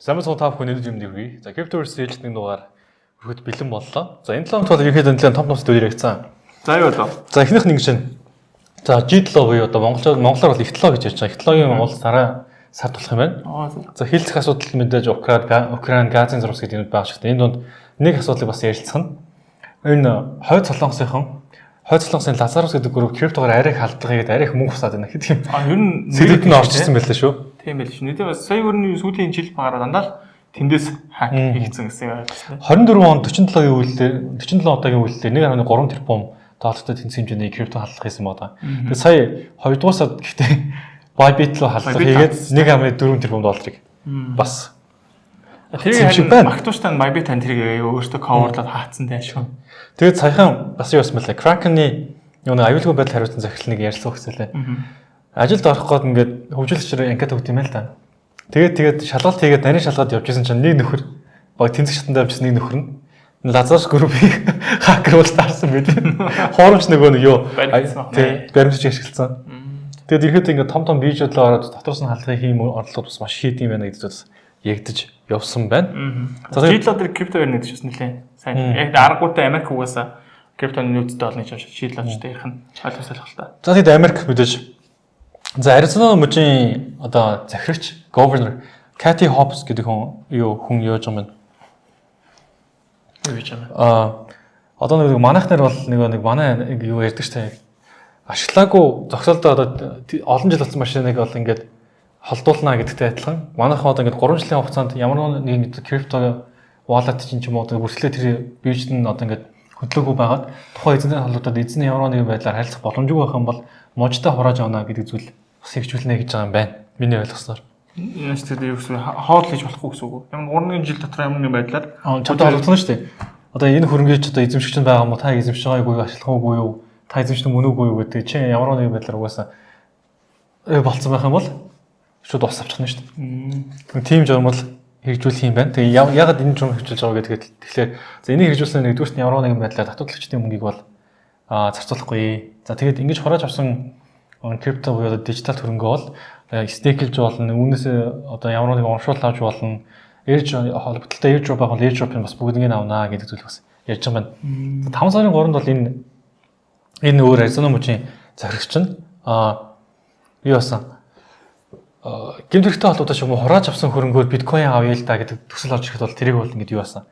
Сайн та бүхэн өнөөдөр юм дэрвээ. За Cryptoverse ээлжид нэг дугаар өрхөд бэлэн боллоо. За энэ 7 хоногт бол ерөнхийдөө нэлээд том төдөл яригдсан. За юу болов? За эхнийх нь ингэж байна. За G7 буюу одоо монголоор бол ихтлоо гэж ярьж байгаа. Ихтлоогийн Монгол дараа сард болох юм байна. За хилцэх асуудал мэдээж Украин газын зурвас гэдэг юм байгаа шүү дээ. Энэ донд нэг асуудлыг бас ярилцах нь энэ хойд солонгосын Лазарус гэдэг групп криптогоор арайх халдлагыг арайх мөнгө усаад байна гэдэг юм. Ер нь сэдвэд нь орж ирсэн байлаа шүү. Тийм байл шүү. Нэгдээ сая өрний сүүлийн жил багаараа дандаа тэндээс хак хийгдсэн гэсэн юм байна. 24 он 47 удаагийн үйлдэлээр 1.3 тэрбум доллартай тэнцэх хэмжээний крипто халдлага хийсэн байна. Тэгээд сая 2 дугаар сард гэхдээ Bybit руу халдлага хийгээд 1.4 тэрбум долларыг бас тэрийг магтууштай Bybit тань тэрийг өөртөө coverлоод хаацсан тань шүү. Тэгээд саяхан бас юу байсан мэлээ. Kraken-ы нэг аюулгүй байдал хариуцсан захирлыг ярьсан хэвчээ. Ажилд орох гээд ингээд хөгжүүлэгчээр анкет өгд юм л да. Тэгээд шалгалт хийгээд нарийн шалгалт явж исэн чинь нэг нөхөр баг тэнцэх шатанд явж нэг нөхөр нь Lazarus Group-ийг хакер уултаарсан байлээ. Хуурамч нөгөө юу баримтж ашигласан. Тэгээд ирэхэд ингээд том бижэдлээ ороод дотроос нь халдлагын хийм орлогод бас маш хийд юм байна гэдэг бас ягдаж явсан байна. За шийдлүүд тэр крипто ярих гэдэг чинь нэлээ сайн. Яг аргуудаа Америк угаасаа криптоны нөөцтэй олно гэж шийдлүүдтэй ярих нь ойлгомжтой л та. За тэгээд Америк мэдээж за Аризона мужийн одоо захирагч governor Kathy Hobbs гэдэг хүн яаж юм бэ? Юу гэж юм бэ? Одоо нэг манайхнаар бол нэг манай юу ярьдаг штэ. Ашиглаагүй зогсоолдоо одоо олон жил болсон машиныг бол ингээд холдуулна гэдэгтэй адилхан. Манайхан одоо ингээд 3 жилийн хугацаанд ямар нэг крипто wallet чинь ч юм уу бүртлээ тэр биржид нь одоо ингээд хөдлөөгүй байгаад тухайн эзэнтэй холбоотой эзний ямар нэгэн байдлаар харилцах боломжгүй байх юм бол можтой хурааж авна гэдэг зүйл бас хэрэгжүүлнэ гэж байгаа юм байна. Миний ойлгосноор. Яаж тэр юу гэсэн хоол хийж болохгүй гэсэн үг. Ямар 3 жил дотор ямар нэгэн байдлаар чамтай холбогдсон шүү дээ. Одоо энэ хөрөнгөж одоо эзэмшигч нь байгаа юм уу? Та эзэмшиж байгаагүй юу? Ашиглахгүй юу? Та эзэмшдэг мөн үгүй юу гэдэг чи ямар нэгэн байдлаар угаасаа болцсон байх юм бол шууд ус авчихна шүү дээ. Тийм журмал хэрэгжүүлэх юм байна. Тэгээ ягаад энэ журмал хэрэгжүүлж байгаа гэдгийг тэгэхээр за энийг хэрэгжүүлсэн нэгдүгürt нь ямар нэгэн байдлаар татварлагчдын мөнгийг бол зарцуулахгүй. За тэгээд ингэж хурааж авсан крипто буюу дижитал хөрөнгө бол стейклж болно. Үүнээс одоо ямар нэгэн урамшуул авч болно. Холбогдлолтой airdrop байх бол airdrop-ын бас бүгднийг авнаа гэдэг зүйл бас ярьж байгаа байна. 5 сарын 3-нд бол энэ өөр Аризона мужийн захирагч нь юу басан гэмтэрхтэй холбоотой ч юм уу хурааж авсан хөрөнгөөр биткойн авъя л да гэдэг төсөл орж ирэхэд бол тэрийг бол ингэ юу басан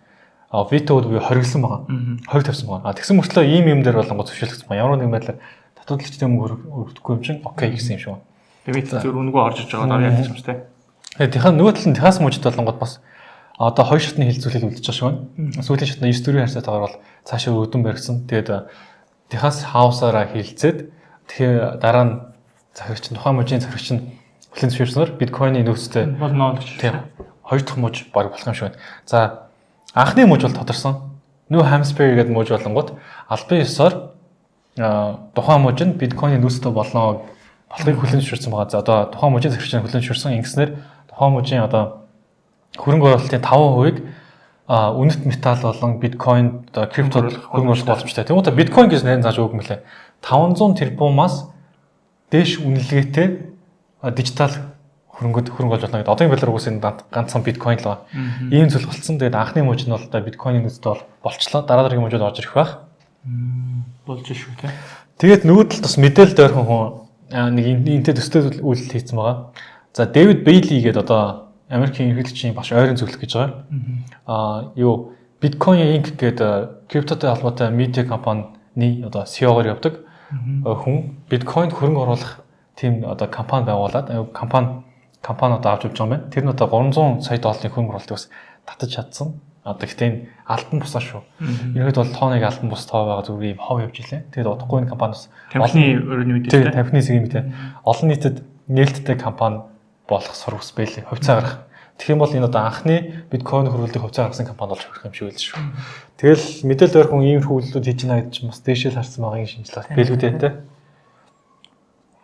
витод буюу хориглосон байгаа. Хориг тавьсан байгаа. Тэгсэн мөртлөө ийм дээр болонгоо зөвшөөрлөгдсөн байгаа. Ямар нэгэн байдлаар татварлагчдын мөнгө өргөхгүй юм чинь окей гэсэн юм шиг байна. Тэгээд зөв үнэгүй орж иж байгаа даа ярьж юмштэй. Тэгэхээр нөгөө талын Техас мужид болонгод бас одоо хоёр шатны хилцүүлэл үлдэж байгаа шиг байна. Сүүлийн шатны 9-4 харьцаатаагаар бол цаашаа өргөдөн баригдсан. Тэгээд Техас хаусаараа хилцээд тэгэхээр дараа нь захирагч тухайн мужийн захирагч нь хүлээн зөвшөөрснөөр биткойны нөөцтэй болно гэж. Тийм. Хоёр дахь муж баг болох юм шиг байна. За анхны муж бол тодорсон. New Hampshire гэдэг муж болонгод албан ёсоор тухайн муж нь биткойны нөөцтэй болохыг хүлээн зөвшөөрсөн байгаа. За одоо тухайн мужийн захирагч нь хүлээн зөвшөөрсөн. Ингэснээр тухайн мужийн одоо хөрөнгө оруулалтын 5%-ийг үнэт металл болон биткойн одоо крипто хөрөнгө оруулах боломжтой. Тэгмээ та биткойн гэж нэр зааж өгөх мөлий. 500 тэрбумаас дээш үнэлгээтэй дижитал хөрөнгө болж болно гэдэг. Одоогийн байдлаар үгүйс энэ ганцхан биткойн л ба. Ийм зүйл болцсон. Тэгээд анхны мужид нь бол одоо биткойны нөөцтэй бол болчлоо. Дараа дараагийн мужид орж ирэх байх. Болж шүү те. Тэгээд нөгөө талд бас мэдээлэл дөрхөн хүн нэг энтэй төстэй үйлдэл хийсэн байгаа. За Дэвид Бейли гэдэг одоо Америкийн ерөнхийлөгчийн багш ойрын зөвлөх гэж байгаа. Bitcoin Inc гэдэг криптотой холбоотой медиа компанийн одоо CEO-гоор явдаг хүн биткойнд хөрөнгө оруулах тийм одоо компани байгуулад компани одоо авч явж байгаа юм байна. Тэр нь одоо 300 сая долларын хөрөнгө оруулалтыг бас татаж чадсан. Одоо гэхдээ энэ алтан бусаа шүү. Ерөнхийдөө бол тооныг алтан бус тоо байгаа зүгээр юм хов явж илээ. Тэгээд удахгүй энэ компаниас тамхины өрөөний үед тийм тамхины сегменттэй олон нийтэд нээлттэй компани болох сурвалж байлээ. Хувьцаа гарах. Тэгэх юм бол энэ одоо анхны биткойн хөрвүүлдэг хувьцаа гаргасан компани болж хүрэх юм шиг байл шүү. Тэгэл мэдээлэл өөр хүн иймэрхүү үйлдэлүүд хийж байна гэдэг чинь бас дээшэл харсан байгаагийн шинжилгээ бэлгүүдээ те.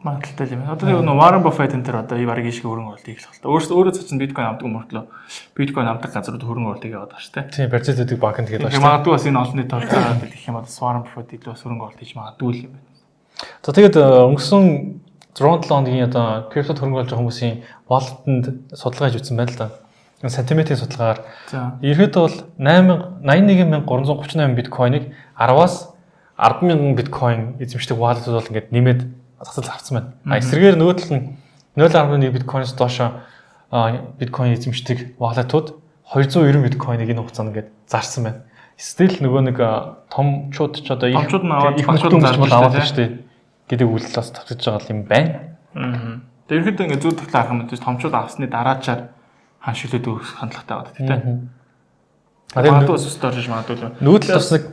Магадaltaй юм. Одоо нэг Warren Buffett энэ төр одоо бараг ийшээ хөрөнгө оруулалт хийх л та. Өөрөө цачин биткойн авдаг мөртлөө биткойн авдаг газрууд хөрөнгө оруулалтыг яваад байгаа шүү дээ. Тийм, Barclays гэдэг банк нь тэгээд байна шүү. Магадгүй бас энэ олон нийт толцоо бэлгэх юм бол Warren Buffett илүү хөрөнгө оруулалт хийж магадгүй юм байна. За тэгээд өнгөрсөн 6-7 хоногийн одоо крипто хөрөнгө оруулж байгаа хүмүүсийн wallet-д судалгаа хийж үзсэн байна л да. сантиметрийн судалгаагаар За. ерөөдөө бол 81338 биткойныг 10-аас 100000 биткойн эзэмшдэг wallet-ууд бол ингээд нэмээд засал авсан байна. Эсрэгээр нөгөө тал нь 0.1 биткойноос доошо биткойн эзэмшдэг wallet-ууд 290 биткойныг энэ хугацаанд ингээд зарсан байна. Still нөгөө нэг томчууд ч одоо их багчууд зарж аваад байна шүү дээ гэдэг үйлдэл бас тавтаж байгаа юм байна. Тэгээд ерөнхийдөө ингээд зүг тоглоо харах юм бол томчууд авсны дараачаар ханшилээд өгөх хандлагатай байдаг тийм ээ. Магадгүй өсөлт орж магадгүй. Нөгөө талд бас нэг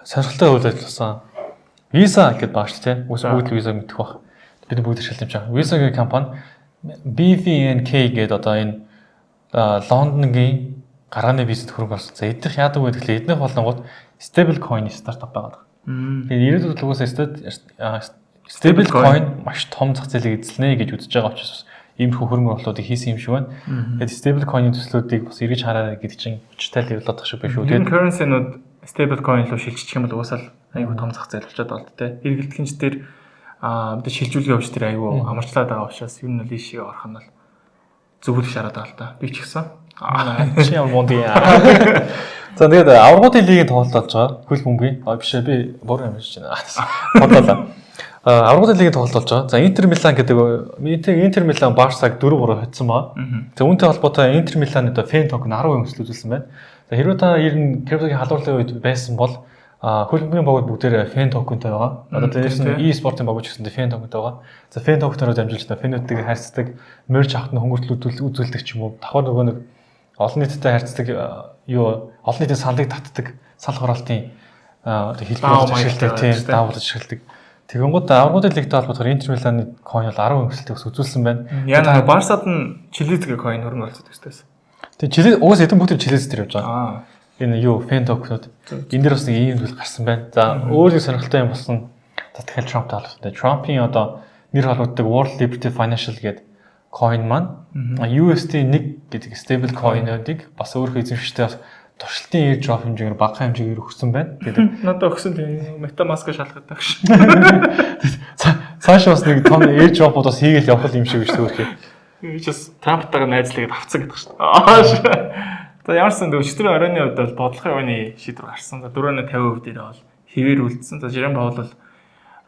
сонирхолтой үйл ажиллагаа болсон. Visa гэдээ баг шүү дээ. Бүгд Visa мэдэх бах. Бид бүгд шалж байгаа. Visa гэх компани BVNK гэдэг одоо энэ Лондонгийн гарааны визэд хөрөнгө оруулсан. За эднийх яадаг вэ гэхлээр эднийх болонгууд stable coin стартап байгаа. Тэгээд ирээдүйд угаасаа stable coin маш том зах зээлийг эзэлнэ гэж үзэж байгаа учраас иймэрхүү хөрөнгө оруулалтыг хийсэн юм шиг байна. Тэгээд stable coin-ийн төслүүдийг бас эргэж хараарай гэдэг чинь хүчтэй л явуулах шиг байх шүү. Тэгээд currency-нууд stable coin руу шилжчих юм бол угаасаа айгүй том зах зээл болчиход болд тэ. Эргэлдэгч дээр мэдээ шилжүүлгээ авч тэр айгүй амарчлаад байгаа учраас ер нь л ийшээ орох нь бол зөвлөх шараад байгаа л та. Би ч гэсэн чи ямар монд яа. За тэгээд аврагуудын лигийн тоглолт болж байгаа. Хөл бөмбөгийн. Биш би буруу юм хийж байна. Бодлоо. Аврагуудын лигийн тоглолт болж байгаа. За Интер Милан гэдэг Интер Милан Барсаг 4-3 хоцсон баа. За үүнтэй холбоотой Интер Миланы одоо фэн токен 10% өсөлт үзүүлсэн байна. За хэрвээ та ер нь криптогийн халуурлын үед байсан бол хөл бөмбөгийн багууд бүгдээр фэн токентэй байгаа. Одоо дээрээс нь e-спортын багууд ч гэсэн фэн токентэй байгаа. За фэн токеноор дамжуулж та фэнүүдтэйг харьцдаг, мерч авахны хөнгөлөлт үзүүлдэг ч юм уу. Давхар нөгөө нэг олон нийтэд харьцдаг олон нийтийн саналыг татдаг санал хураалтын хэлбэрээр ашигладаг тийм даавал ашигладаг. Тэгэнгүүт аврагуудын лигтэй холбоотойгоор Интер Миланы coin бол 10% өсөлтийг үзүүлсэн байна. Яа Барсад нь Чилизгээ coin хөрөнгө оруулдаг гэсэн. Тэгээ уус эдэн бүгд Чилиз дээр явж байгаа. Энэ фэн токенууд энэ дээр бас нэг ийм зүйл гарсан байна. За өөр нэг сонирхолтой юм болсон. За тэгэхээр Трамптай холбоотой. Трампын одоо нэр холбогддог World Liberty Financial гэдэг coin маань USD1 гэдэг stable coin-уудыг бас өөрийнхөө эзэмшигчтэй туршилтын airdrop хэмжээгээр бага хэмжээгээр өгсөн байна. Тэгээд надад өгсөн MetaMask-ыг шалгаад байгаа ш. Цааш бас нэг том airdrop-ууд бас хийгээл явах юм шиг биш өөрхий. Би ч бас Трамптайгаа найзлаад авцсан гэдэг шүү дээ. За ямарсан өчтөрийн оройны үед бол бодлогын үений шийдвэр гарсан. За 4.50% дээр бол хэвээр үлдсэн. За Жером Паул бол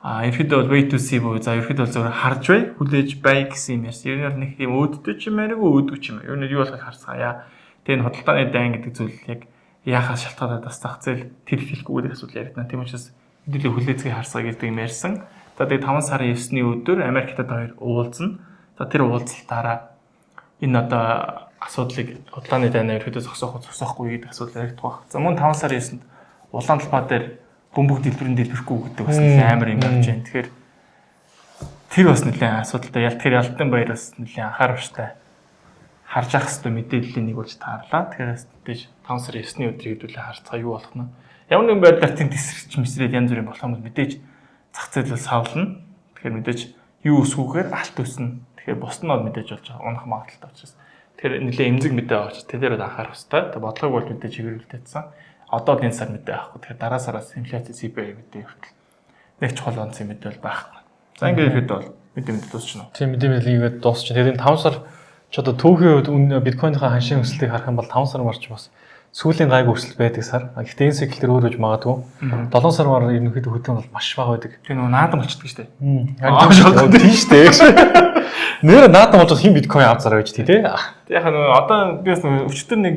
ерөөдөө бол wait to see буюу за ерөөдөө зөвхөн харж бай, хүлээж бай гэсэн юм ярьсан. Ер нь нэг тийм өөддөг ч юм аагүй өөддөг ч юм. Ер нь юу болохыг харцгаая. Тэгээ энэ хөдөлтооны дайн гэдэг зүйл яг яахаас шалтгаалаад бас зах зээл тэр хэлэхгүй гэдэг асуудал яригдана. Тийм учраас хэдүүлээ хүлээцгийг харцгаа гэдэг юм ярьсан. За тэгээ 5 сарын 9-ний өдөр Америк хятад хоёр уулзна. За тэр уулзалтаараа энэ одоо асуудлыг хөдөлтооны дайнаа ерөөдөө зогсоохгүй гэдэг асуудал яригдах баг. За мөн 5 сарын 9-нд улаан талбай дээр бөмбөг дэлбэрэхгүй гэдэг бас амар юм болж байна. Тэгэхээр тэр бас нэлээд асуудалтай. Тэр Алтан баяр бас нэлээд анхаарамжтай харж ах хэвээр мэдээллийн нэг болж таарлаа. Тэгэхээр тэгэж 5 сарын 9-ний өдрийг хэдүүлээ харцгаа юу болох нь. Ямар нэгэн байдлаар тийм тесрэгч мэсрээд янз бүрийн болох юм мэдээж зах зээл савлна. Тэгэхээр мэдээж юу өсгүүхээр алт өснө. Тэгэхээр бус нь бол мэдээж болж унах магадaltaй учраас. Тэгэхээр нэлээд эмзэг мэдээ авч тэр дээр анхаарах хэрэгтэй. Тэгээ бодлого бол мэдээж чиглүүлсэн. Одоо энэ сар мэдээ авахгүй. Тэгэхээр дараа сараас инфляци CPI мэдээ хүртэл нэг чухал онцгой мэдээ бол байхгүй. За ингээд ихэд бол мэдээ дуусчихна. Тийм мэдээ ингээд дуусчихна. Тэгээд энэ 5 сар ч одоо төвхийн үед биткойнхаа ханшийн өсөлтийг харах юм бол 5 сар марч бас сүүлийн гайгүй өсөлт байдаг сар. Гэхдээ энэ цикл дээр өөр үж магадгүй. 7 сар мараар ерөнхийдөө хөдөлгөөн бол маш бага байдаг. Тийм нөгөө наадам болчихдог шүү дээ. Тийм шүү дээ. Нэр наадам болж хин биткойн авцараа байж тий. Яг нөгөө одоо бис нөгөө өчтөр нэг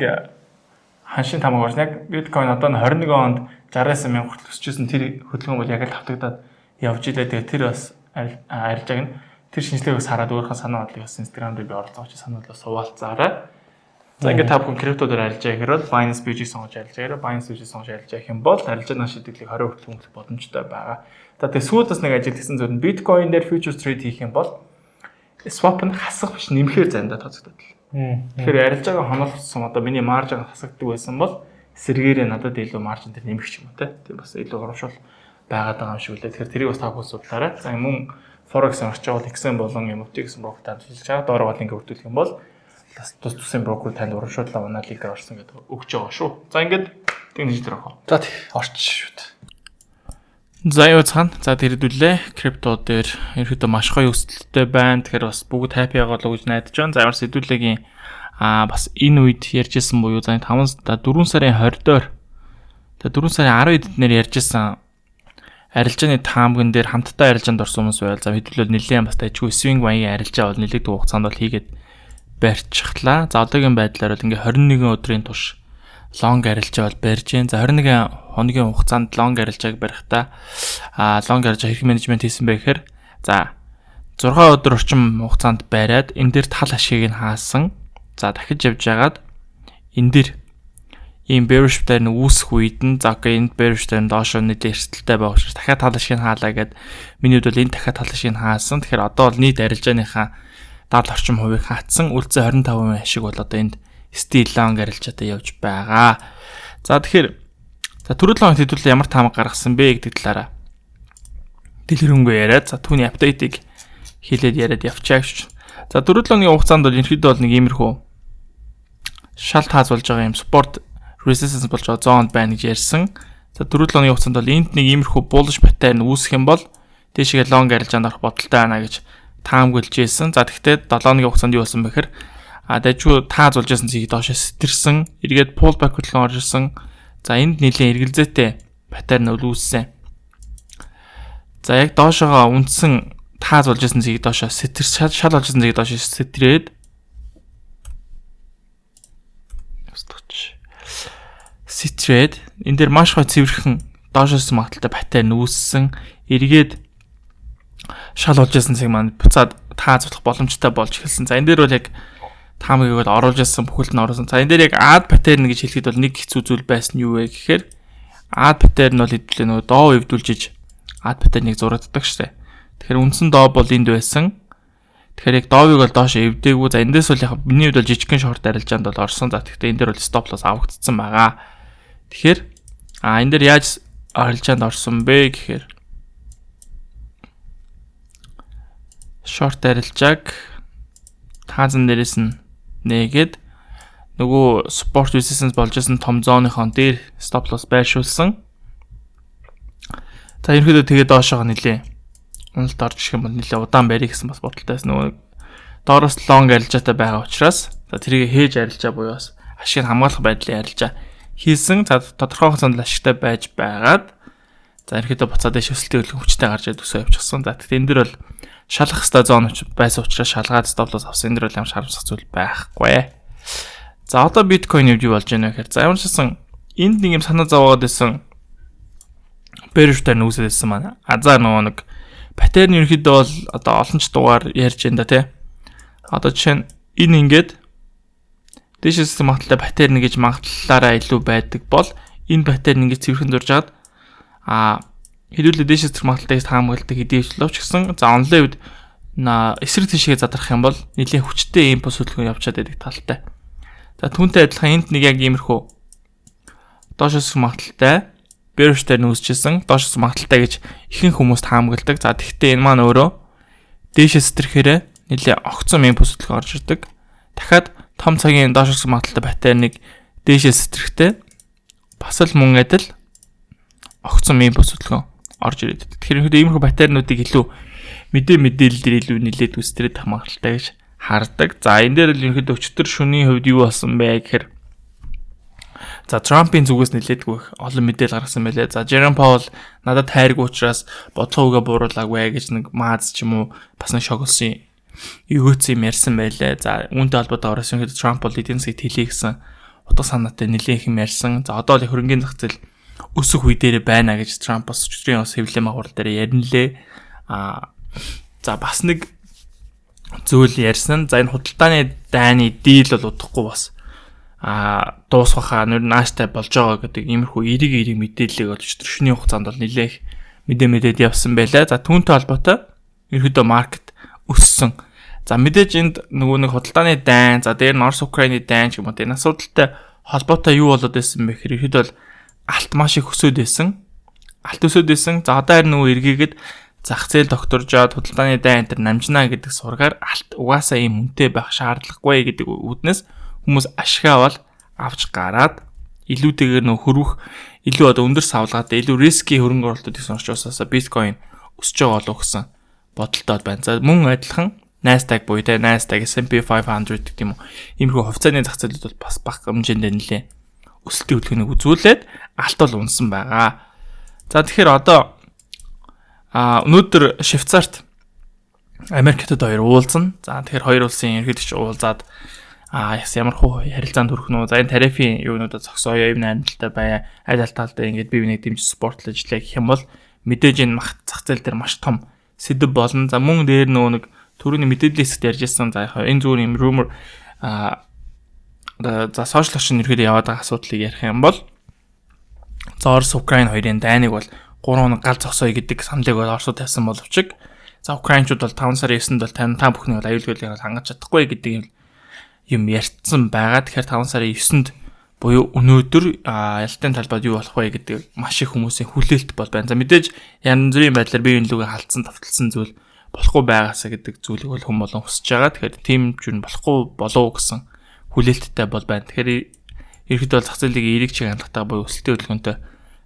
ханшийн тамаг орж яг биткойн одоо 21 онд 69,000 хүртэл өсчихсэн тэр хөдөлгөөн бол яг л тавтагдаад явж илээ. Тэгээ тэр бас арилжааг нь тэр шинжилгээг хараад өөрийнхөө санаа бодлыг бас Instagram дээр би оруулж байгаа санаа бодлоо суулцаарай. За ингээд та бүхэн крипто дээр арилжаа гэхээр Binance BG сонгож арилжаа гэхээр Binance BG сонгож арилжаа гэх юм бол арилжааны шийдвэрлэлийг 20% хөнгөлөх боломжтой байгаа. За тэгээ сүүлд бас нэг ажил гэсэн зүйл нь биткойн дээр futures trade хийх юм бол swap нь хасах биш нэмэхээр заримдаа тооцогддог. Тэгэхээр арилжаагаа хонолцсон одоо миний маржин хасагддаг байсан бол сэргээрээ надад илүү маржин дээр нэмэх ч юм уу тийм бас илүү урамшуул байгаад байгаа юм шиг үлээ. Тэгэхээр тэрийг бас та бүхэн судлаарай. За мөн Forex орчоол XM болон MOT гэсэн брокер танд хэлж байгаа. Доор бол ингэ бүрдүүлэх юм бол тус-тусын брокер танд урамшууллаа манай линкээр орсон гэдэг өгч байгаа шүү. За ингээд тэгнэж дээр авах. За тий орч шүүд. За юу цаана. За тэрдүүлээ крипто дээр ерөөдөө маш гоё өсөлттэй байна. Тэгэхээр бас бүгд happy байгаа л гэж найдаж байна. За ямар сэдвүүлэгийн бас энэ үед ярьжсэн буюу за 4 сарын 20-доор 4 сарын 10-нд ярьжсэн арилжааны таамагн дээр хамтдаа арилжаанд орсон хүмүүс байл. За хэдүүлбэл нэлээд бас тажгүй swing wing арилжаа бол нэлээд хугацаанд бол хийгээд барьчихлаа. За одоогийн байдлаар бол ингээ 21 өдрийн турш long арилжаа бол барьж гэн. За 21 хоногийн хугацаанд long арилжааг барихдаа long арилжаа хэрэг менежмент хийсэн бэ гэхээр за 6 өдөр орчим хугацаанд бариад энэ дээр тал ашгийг нь хаасан. За дахиж явж байгаад энэ дээр ийм bearish дээр нь үүсэх үед нь за окей энэ bearish дээр нь доошоо нийлээ эрсдэлтэй байх учраас дахиад тал ашгийг хаалаа гэд миний хувьд бол энэ дахиад тал ашгийг хаасан. Тэгэхээр одоо бол нийт арилжааныхаа 70 орчим хувийг хаацсан. Үлдсэн 25% ашиг бол одоо энд still long арилжаатай явж байгаа. За тэгэхээр за түрүү лонг хэдүүлээ ямар таамаг гаргасан бэ гэдэг талаараа дэлгэрэнгүй яриад за түүний апдейтыг хийлээд яриад явчаа гэж. За түрүү лонгийн хугацаанд бол ерөнхийдөө бол нэг иймэрхүү шалт хааз болж байгаа юм support resistance болж байгаа зонд байна гэж ярьсан. За 4 лонгийн хугацаанд бол энд нэг иймэрхүү bullish pattern үүсэх юм бол дэшигээ long арилжаанд орох бодолтой байна гэж таамаглаж ирсэн. За тэгтээ 7 хоногийн хугацаанд юу болсон бэхээр дайггүй тааз болж ирсэн зийг доошоо сэтэрсэн. Эргээд pullback хөдөлгөөн орж ирсэн. За энд нэлийн эргэлзээтэй pattern үүссэн. За яг доошоогоо үндсэн тааз болж ирсэн зийг доошоо шал болж ирсэн зийг доошоо сэтрээд Citrade энэ дээр маш гой цэвэрхэн доошоос магадaltaй паттерн үүссэн. Эргээд шал болж ирсэн цаг маань буцаад тааз болох боломжтой болж эхэлсэн. За энэ дээр бол яг таамагийг бол оруулж ирсэн бүхэлд нь оруулсан. За энэ дээр яг add pattern гэж хэлэхэд бол нэг хэцүү зүйл байсан юу вэ гэхээр add pattern бол хэдүүлээ нөгөө доо эвдүүлж add pattern-ыг зурагддаг штэ. Тэгэхээр үндсэн доо бол энд байсан. Тэгэхээр яг доовыг бол доошо эвдээгүй. За эндээс бол яг миний хувьд бол жижигхэн шорт арилжаанд бол орсон. За тэгэхээр энэ дээр бол stop loss авагдсан байгаа. Тэгэхээр энэ дээр яаж арилжаанд орсон бэ гэхээр short арилжааг таазан дээрээс нь нээгээд нөгөө support resistance болж исэн том зооныхон дээр stop loss байршуулсан. За ерөнхийдөө тэгээд доошоо нэлээ уналт орж ирэх юм бол нэлээ удаан барих гэсэн бас бодолтой байсан. Нөгөө доороос long арилжаатай байгаа учраас за тэрийг хээж арилжаа буюу бас ашиг хамгаалах байдлын арилжаа хийсэн. За тодорхой хугацаанд ашигтай байж байгаад за ерөнхийдөө буцаад шөсөлтийн хөдөлгөөн хүчтэй гарч ирээд өсөө явчихсан. За тэгэхээр энэ дэр бол шалах хэвээр зоон байсан учраас шалгаад stop loss авсан. Энэ дэр бол ямар харамсах зүйл байхгүй. За одоо биткойн юу болж байна вэ гэхээр за ямар ч гэсэн энд нэг юм санаа зовоод байсан bearish pattern үүсэжсэн маань. За нөгөө нэг паттерн ерөнхийдөө бол одоо олон ч дугаар ярьж байна да тий. Одоо жишээ нь энэ ингээд дэшээс магадaltaй паттерн гэж магадлалаараа илүү байдаг бол энэ паттерн ингээд цэвэрхэн зурж хаад хэдүүлээ дэшээс магадaltaй таамагладаг хэдийвчлээ ч гэсэн за онлайн үед эсрэг тишгээ задрах юм бол нэлийн хүчтэй импульс хөдөлгөөн явчаад байдаг талтай. За түүнтэй адилхан энд нэг яг иймэрхүү доошоос магадaltaй bearish pattern үүсчихсэн. Доошоос магадaltaй гэж ихэнх хүмүүс таамагладаг. За тэгвэл энэ маань өөрөө дээшээс сэтрэхээр нэлийн огцом импульс хөдөлгөөн орж ирдэг. Дахиад том цагийн доошоос магадaltaй паттерныг дээшээс сэтрэхтэй бас л мөн адил огцом импульс хөдөлгөөн орж ирээд. Тэгэхээр иймэрхүү паттернуудыг илүү мэдээлэл дээр илүү нэлээд үстрээд тах магадaltaй гэж хардаг. За энэ дээр л ерөнхийдөө өчтөр шөнийн хувьд юу болсон бэ гэхээр за Трампын зүгээс нэлээдгүй олон мэдээлэл гаргасан байлээ. За Jerome Powell надад хайргүй учраас бодлогоогоо бууруулаагүй гэж нэг мааз ч юм уу бас нэг шоглсон өгөөц юм ярьсан байлээ. За үүнтэй холбоотой ороос ингээд Trump бол эдийн засгийг тэлээ гэсэн утга санаатай нэлээд их юм ярьсан. За одоо л хөрөнгөний зах зээл өсөх үе дээр байна гэж Trump бас өчтөрийн бас хэвлэлийн магуурал дээр ярилнлээ. За бас нэг зүйл ярьсан. За энэ худалдааны дайны дийл бол удахгүй бас дуусгахаа нэр нааштай болж байгаа гэдэг иймэрхүү эриг мэдээллийг бол өчтөршний хугацаанд бол нэлээх мэдээд явсан байлаа. За түүнтэй холбоотой ерөөдөө маркет өссөн. За мэдээж энд нөгөө нэг худалдааны дайн, за дээр нь Орос Украины дайн ч юм уу энэ асуудалтай холбоотой юу болоод байсан бэ гэхээр ерөөдөө бол алт маш их өсөд байсан. Алт өсөд байсан. За одоо харин нөгөө эргээгээд зах зээл докторжоод худалдааны дайн энэ намжнаа гэдэг сургаар алт угаасаа ийм үнэтэй байх шаардлагагүй гэдэг үднэс хүмүүс ашиг аваад авч гараад илүүтэйгээр нөх хөрвөх илүү одоо өндөр савлгаатай илүү риски хөрөнгө оруулалтыг сонирч усаасаа биткойн өсөж байгаа болов гэсэн бодолтой байна. За мөн адилхан Nasdaq буюу те Nasdaq S&P 500 гэх юм уу. Иймэрхүү хувьцааны зах зээлүүд бол бас бага хэмжээнд нэлээ өсөлтийн хөдөлгөөнийг үзүүлээд алт бол унсан байгаа. За тэгэхээр одоо өнөөдөр Швейцарт Америкт хоёр уулзна. За тэгэхээр хоёр улсын ерөнхийлөгч уулзаад ямар хуу харилцаанд хүрэх нь. За энэ тарифын юунуудаа зогсооё, юм найрамдалтай бай, аль талтай ингээд бие биенийг дэмжиж спортлол ажиллая гэх юм бол мэдээж энэ мах зах зээл дээр маш том сэдв болно. За мөн дээр нэг түрүүний мэдээллийн хэсэгт ярьжсэн. За энэ зүгээр юм rumor за сошиал орчинд ерөөдөө яваад байгаа асуудлыг ярих юм бол Орос Украин хоёрын дайныг бол 3 хоног гал зогсооё гэдэг саналыг бол Оросууд тавьсан боловч за Украинчууд бол 5 сарын 9-нд бол та бүхний бол аюулгүйгээр хангаж чадахгүй гэдэг юм ярьсан байгаа. Тэгэхээр 5 сарын 9-нд буюу өнөөдөр ялтын талбайд юу болох вэ гэдэг маш их хүмүүсийн хүлээлт бол байна. За мэдээж янз бүрийн байдлаар бие биенлүүгээ халтсан тавталсан зүйл болохгүй байгаасаа гэдэг зүйлийг бол хүмүүс болон хүсэж байгаа. Тэгэхээр тийм зүйл болохгүй болов гэсэн хүлээлттэй бол байна. Тэгэхээр ерөнхийдөө зах зээлийг эерэг чиг хандлагатай буюу өсөлтийн хөдөлгөөнтэй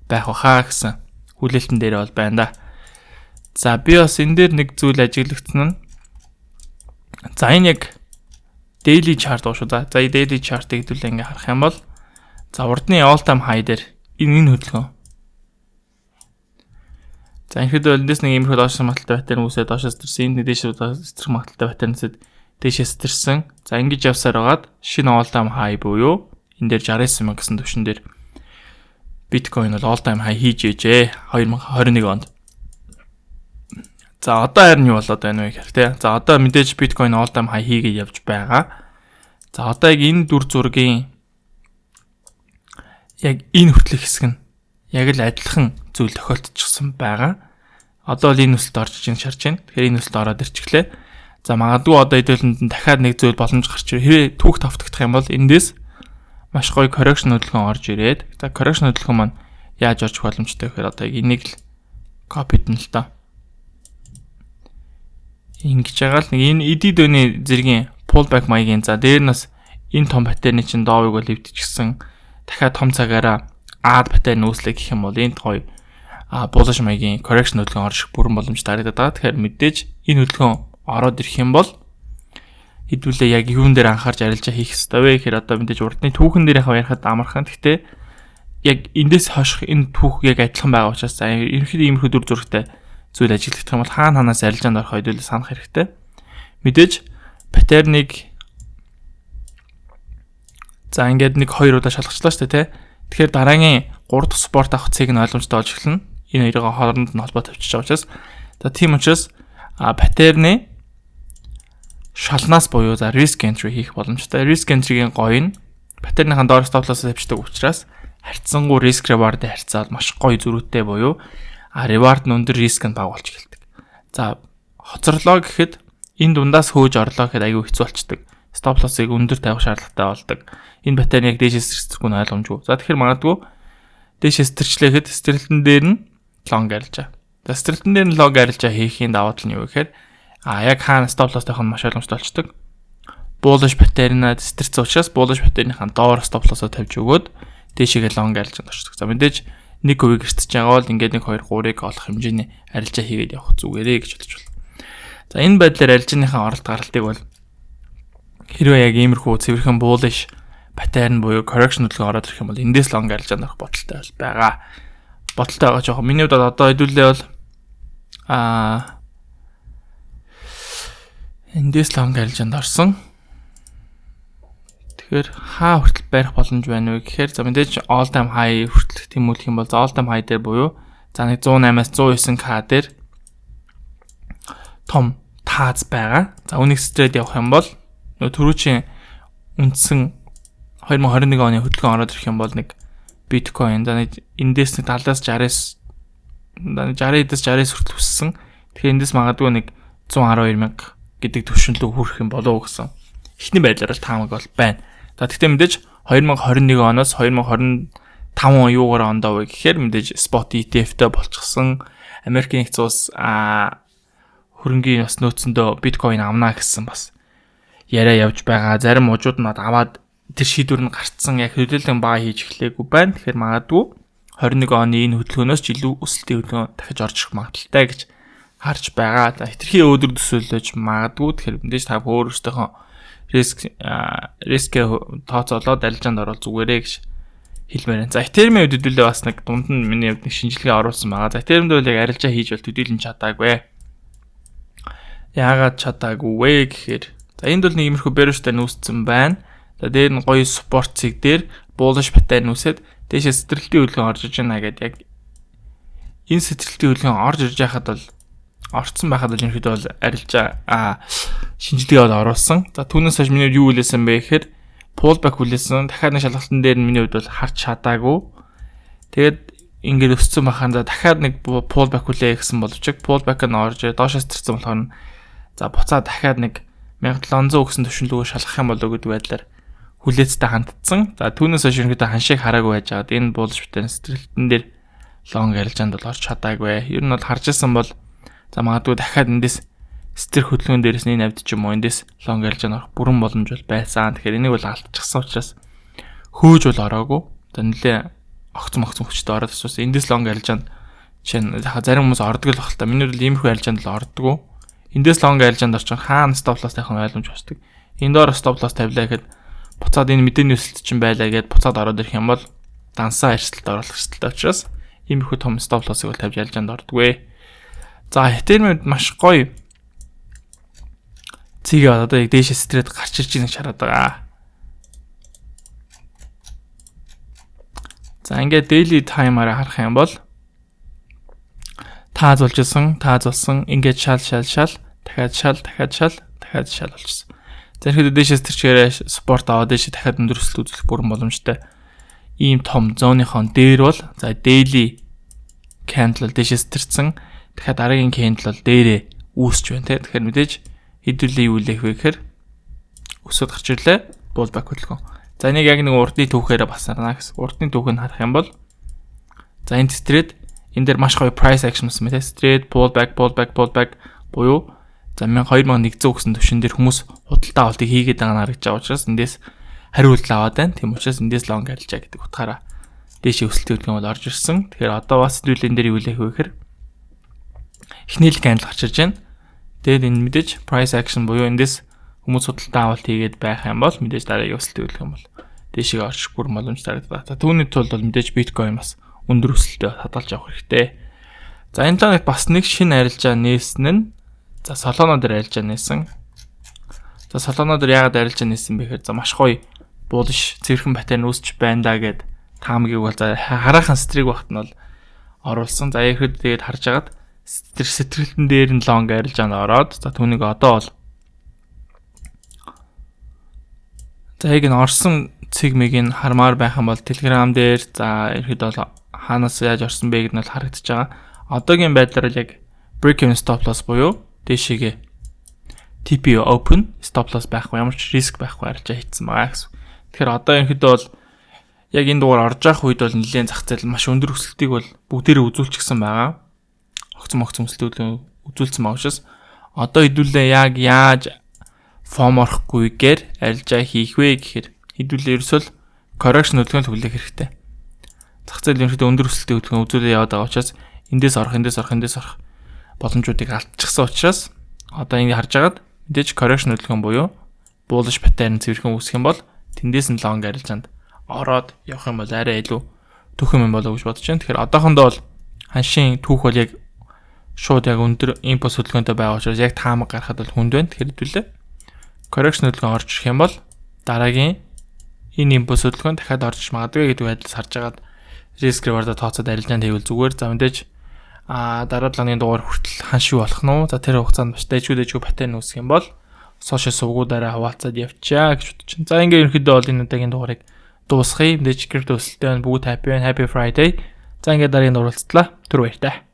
байх баха гэсэн хүлээлтэн дээр бол байна да. За би бас энэ дээр нэг зүйл ажиглагдсан нь за энэ яг daily chart уу шүү. За daily chart-ыг хэдүүлээ ингээ харах юм бол за урдны all time high дээр энэ хөдөлгөөн. За ерөнхийдөө эндээс нэг иймэрхүү доош магталтай паттерн үүсээд доошоос төрсөн. Энэ дээш стрэх магталтай паттернсэд дээшээс төрсөн. За ингэж явсаар байгаад шинэ all time high буюу энэ дээр 69 мянга гэсэн түвшин дээр биткойн бол all time high хийж ээжээ 2021 онд. За одоо харин юу болоод байна вэ гэхээр те. За одоо мэдээж биткойн all time high хийгээд явж байгаа. За одоо яг энэ дүр зургийн яг энэ хүртэлх хэсэг нь яг л адилхан зүйл тохиолдчихсан байгаа. Одоо л энэ өсөлт орж ийн шарж байна. Тэгэхээр энэ өсөлт ороод ирчихлээ. За магадгүй одоо хэдүүлэнд дахиад нэг зүйл боломж гарч ирээ. Хэрвээ түүх тавтагдах юм бол эндээс маш гоё correction хөдөлгөөн орж ирээд. За correction хөдөлгөөн маань яаж орж боломжтой гэхээр одоо энийг л copy-д нь л та. Ингэж байгаа л нэг энэ эдид өний зэргийн pullback маягийн за дээр нас энэ том паттерны чинь доовыг бол эвдчихсэн. Дахиад том цагаараа ад паттерн үүслэх гэх юм бол энэ гоё bullish маягийн correction хөдөлгөөн орж бүрэн боломжтой харагдаад байгаа. Тэгэхээр мэдээж энэ хөдөлгөөн ороод ирэх юм бол хэдүүлээ яг юун дээр анхаарч арилжаа хийх хэрэгтэй вэ гэхээр одоо мэдээж урдны түүхэн дээр ярихад амархан. Гэхдээ яг эндээс хойших энэ түүх яг адилхан байгаа учраас за ерөнхийдөө иймэрхүү дүр зурагтай зүйл ажиглагдах юм бол хаанаас арилжаанд орох хэдүүлээ санах хэрэгтэй. Мэдээж паттерныг за ингээд нэг 2 удаа шалгачлаа шүү дээ, тэ. Тэгэхээр дараагийн 3 дахь спорт авах цэг нь ойлгомжтой болж эхэлнэ. Энэ хоёрын хооронд нь холбоо тавьчих учраас. За тийм учраас паттерны шалнаас буюу за risk entry хийх боломжтой. Risk entry-гийн гоё нь паттерныхаа доор stop loss тавьчихдаг учраас харьцангуй risk reward харьцаад маш гоё зөрүүтэй буюу reward нь өндөр, risk нь бага болж эхэлдэг. За хоцорлоо гэхэд энэ дундаас хөөж орлоо гэхэд аюу хэцүү болчдөг. Stop loss-ыг өндөр тавих шаардлагатай болдог. Энэ паттерн яг дээшээс сэрцэрхүүн ойлгомжгүй. За тэгэхээр магадгүй дээшээс сэрчлэхэд стрэлтэн дээр нь long арилжаа. За стрэлтэн дээр нь long арилжаа хийхийн даваа тал нь юу гэхээр яг хаана stop loss тавих нь маш ойлгомжтой болчдөг. Bullish паттернад стрэлцсэн учраас bullish паттерныхаа доор stop loss-оо тавьж өгөөд дээшээгээ long арилжаанд орчдөг. За мэдээж нэг хувийг эртэж байгаа бол ингээд 1 2 3-ыг олох хэмжээний арилжаа хийгээд явах зүгээрээ гэж бодож байна. За энэ байдлаар арилжааныхаа оролт гаралтыг бол хэрвээ яг иймэрхүү цэвэрхэн bullish паттерн буюу correction хөдөлгөөн ороод ирэх юм бол эндээс long арилжаанд орох бодолтой байгаа. Бодолтой байгаа жоохон. Миний хувьд одоо хэдүүлээ бол эндээс long арилжаанд орсон. Тэгэхээр хаа хүртэл барих боломж байна вэ гэхээр за мэдээж all time high хүртэл тэмүүлэх юм бол all time high дээр буюу за 108-аас 109k дээр том тааз байгаа. За үнийг стрейт явах юм бол түрүүчийн үндсэн 2021 оны хөдөлгөөн ороод ирэх юм бол нэг биткойн за эндээс нэг 70-аас 60-аас хүртэл өссөн. Тэгэхээр эндээс магадгүй нэг 112 мянга гэдэг төвшөнд хүрэх юм болов уу гэсэн эхний байдлаар л таамаг бол байна. За тэгтээ мэдээж 2021 оноос 2025 он юугаар ондоо вэ гэхээр мэдээж spot ETF-тэй болчихсон. Америкийн нэгдсэн улс хөрөнгийн бас нөөцөндөө биткойн авнаа гэсэн бас яриа явж байгаа. Зарим мужууд нь аваад тэр шийдвэр нь гарцсан яг хөдөлгөөн баа хийж эхлэегүй байна. Тэгэхээр магадгүй 21 оны энэ хөдөлгөөнөөс ч илүү өсөлтийн хөдөлгөөн дахиж орж ирэх магадaltaй гэж харж байгаа. За хитрхи өдөр төсөөлөж магадгүй тэгэхээр мэдээж та өөрөөсөө рискээ тооцоолоод арилжаанд орол зүгээрээ гэж хэлмээр байна. За Ethereum-ийн хувьд хэдүүлээ бас нэг дунд нь миний хувьд нэг шинжилгээ оруулсан байгаа. За Ethereum-д бол яг арилжаа хийж бол төдийлөн чадаагүй. Яагаад чадаагүй вэ гэхээр за энд бол нэг иймэрхүү барьжтай нүүссэн байна. За дээр нь гоё спорт цэг дээр bullish pattern нүүсээд дээшээ сэтрэлтийн хөдөлгөөн орж иж байна гэдэг яг энэ сэтрэлтийн хөдөлгөөн орж ирж байхад бол орцсон байхад бол ерөнхийдөө бол арилжаа шинжилгээ бол оруулсан. За түүнээс хойш миний юу хэлсэн бэ гэхээр pullback хүлээсэн. Дахиад нэг шалгалтын дээр нь миний хувьд бол харж чадаагүй. Тэгээд ингээд өссөн бахаан за дахиад нэг pullback хүлэе гэсэн боловч pullback нь орж доошоос тэрсэн болохоор за буцаад дахиад нэг 1700 гэсэн төвшинлөгөө шалгах юм болоо гэдэг байдлаар хүлээцтэй хандсан. За түүнээс хойш ерөнхийдөө ханшиг хараагүй байж байгаад энэ bullish pattern сэтрэлтэн дээр long арилжаанд бол орж чадаагүй. Ер нь бол харж исэн бол за магадгүй дахиад эндээс сэтэр хөдөлгөөн дээрээс нэг навд ч юм уу эндээс long арилжаанд орох бүрэн боломж бол байсан. Тэгэхээр энийг бол алдчихсан учраас хөөж бол ороогүй. За нэлээ огцом хүчтэй ороод асуусан. Эндээс long арилжаанд жишээ нь зарим хүмүүс ордог л баг л та. Миний бол иймэрхүү арилжаанд л ордоггүй. Эндээс long арилжаанд орчин хаана stop loss тавих ойлгомж болдог. Энд доор stop loss тавилаа гэхэд буцаад энэ мэдээний өсөлт чинь байлаа гэд буцаад ороод ирэх юм бол дансаа арьсалт оруулах хэрэгтэй учраас иймэрхүү том stop loss-ыг бол тавьж арилжаанд ордоггүй. За Ethereum-д маш гоё цэгээ одоо яг дээшээ стрээд гарч ирж байгаа хараад байгаа. За ингээд daily timer-аар харах юм бол таазуулсан ингээд шал дахиад шал болчихсон. За ихэд дээшээс тэрчгээрээ спорт аваад дээшээ дахиад өндөр өсөлт үзүүлэх бүрэн боломжтой. Ийм том зооныхон дээр бол за daily candle дээшээс тэрсэн дахиад дараагийн candle бол дээрээ үүсч байна те. Тэгэхээр мэдээж хэдүүлээ юу лэх вэ гэхээр өсөд гарч ирлээ pullback хөдөлгөөн. За энийг яг нэг урдны түүхээр бас харна гэсэн. Урдны түүхийг харах юм бол за энэ стрээд энэ дээр маш гоё price action гэсэн мэт стрээд pullback буюу за 2100 гэсэн төвшин дээр хүмүүс худалдаа авалтыг хийгээд байгаа нь харагдаж байгаа учраас эндээс хариулт аваад байна. Тийм учраас эндээс long арилжаа гэдэг утгаараа дээшээ өсөлтийн хөдөлгөөн бол орж ирсэн. Тэгэхээр одоо бас хэдүүлэн дээр юу лэх вэ гэхээр эхний л candle гарч ирж байна. Тэгээд энэ мэдээж price action буюу эндээс хүмүүс худалдаа авалт хийгээд байх юм бол мэдээж дараагийн өсөлтийн хөдөлгөөн бол дээшээ орчих бүр боломж тарагддаг. За түүний тулд бол мэдээж биткойн бас өндөр өсөлтөд хадгалж авах хэрэгтэй. За энэ тоног бас нэг шинэ арилжаа нээсэн нь за Solana дээр арилжаа нээсэн. За Solana дээр яагаад арилжаа нээсэн бэ гэхээр за маш гоё bullish цэвэрхэн паттерн үүсч байна да гэд таамгийг бол за хараахан стриг багт нь бол оруулсан. За ихэд тэгээд харж агаад сэтрэлтэн дээр нь long арилжаанд ороод за түүнийг одоо бол за яг энэ орсон цэгмийг нь хармаар байх юм бол Telegram дээр за ихэд бол хаанаас яаж орсон бэ гэдэг нь бол харагдаж байгаа. Одоогийн байдлаар яг break-even stop loss буюу дээшээгээ TP open stop loss байхгүй ямар ч риск байхгүй арилжаа хийцэн байгаа гэсэн. Тэгэхээр одоо ерөнхийдөө бол яг энэ дугаар орж явах үед бол нэлээд зах зээл маш өндөр өсөлтийг бол бүгдээрээ үзүүлчихсэн байгаа. Огцом өсөлтүүд үзүүлсэн байгаа учраас одоо хэдүүлээ яг яаж form орохгүйгээр арилжаа хийх вэ гэхээр хэдүүлээ ерөөсөө correction хөдөлгөөн хүлээх хэрэгтэй. Зах зээл ерөнхийдөө өндөр өсөлтийн хөдөлгөөн үзүүлээ яваад байгаа учраас эндээс орох боломжуудыг алдчихсан учраас одоо ингэ харж агаад мэдээж correction хөдөлгөөн буюу bullish pattern цэвэрхэн үүсэх юм бол тэндээс нь long арилжаанд ороод явах юм бол арай илүү түүх юм болоо гэж бодож байна. Тэгэхээр одоохондоо бол ханшийн түүх бол яг шууд яг өндөр импульс хөдөлгөөнтэй байгаа учраас яг таамаг гарахад бол хүнд байна. Тэгэхээр хэдүүлээ correction хөдөлгөөн орж ирэх юм бол дараагийн энэ импульс хөдөлгөөн дахиад орж магадгүй гэдэг байдлаас харж агаад risk reward-а тооцоод арилжаанд хийвэл зүгээр. За мэдээж дараа 7 оны дугаар хүртэл ханш юу болох нь вэ? За тэр хугацаанд бас дэжгүй паттерн үүсэх юм бол сошиал сувгуудаараа хаваалцаад явчаа гэж бодож байна. За ингээ ерөнхийдөө бол энэ удаагийн дугаарыг дуусгая. Мэдээж крипто өсөлттэй бүгд happy Friday. За ингээ дараагийн дугаар уулзтлаа. Түр баяртай.